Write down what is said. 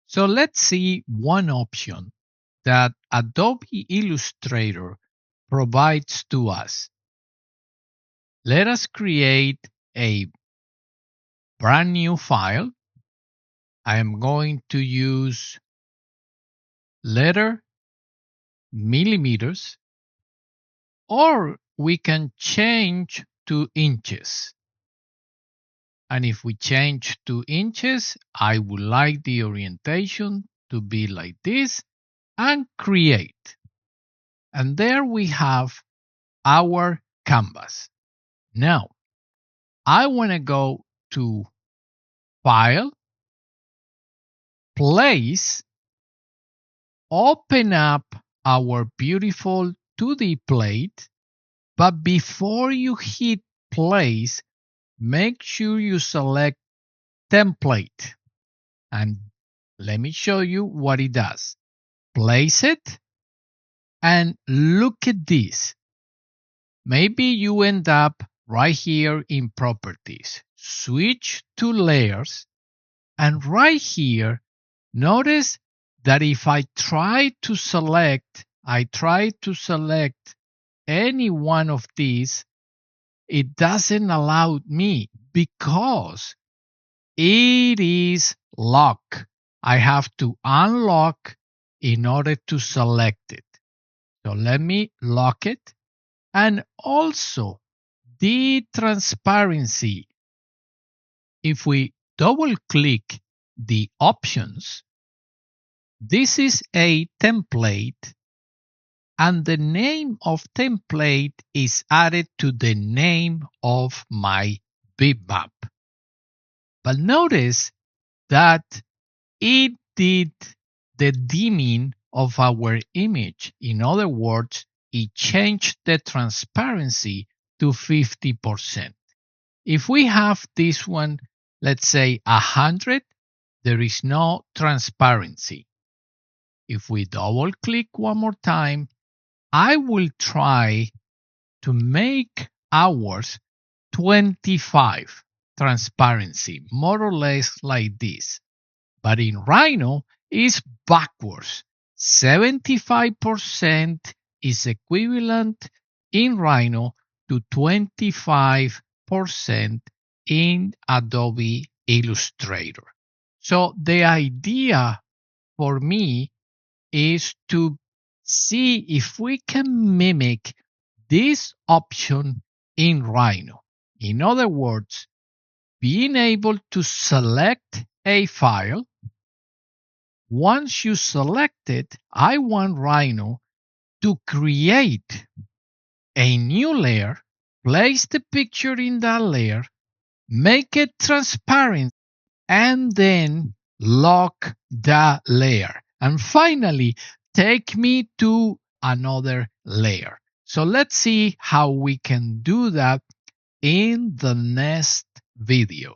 So let's see one option that Adobe Illustrator provides to us. Let us create a brand new file. I am going to use letter millimeters, or we can change to inches. And if we change to inches, I would like the orientation to be like this and create. And there we have our canvas. Now, I want to go to File, Place, open up our beautiful 2D plate. But before you hit Place, make sure you select Template. And let me show you what it does. Place it and look at this. Maybe you end up right here in Properties. Switch to Layers, and right here, notice that if I try to select any one of these, it doesn't allow me because it is locked. I have to unlock in order to select it. So let me lock it. And also the transparency. If we double click the options, this is a template, and the name of template is added to the name of my bitmap. But notice that it did the dimming of our image. In other words, it changed the transparency to 50%. If we have this one, let's say 100, there is no transparency. If we double click one more time, I will try to make ours 25 transparency, more or less like this. But in Rhino, it's backwards. 75% is equivalent in Rhino to 25% in Adobe Illustrator. So the idea for me is to see if we can mimic this option in Rhino. In other words, being able to select a file. Once you select it, I want Rhino to create a new layer, place the picture in that layer, make it transparent, and then lock that layer. And finally, take me to another layer. So let's see how we can do that in the next video.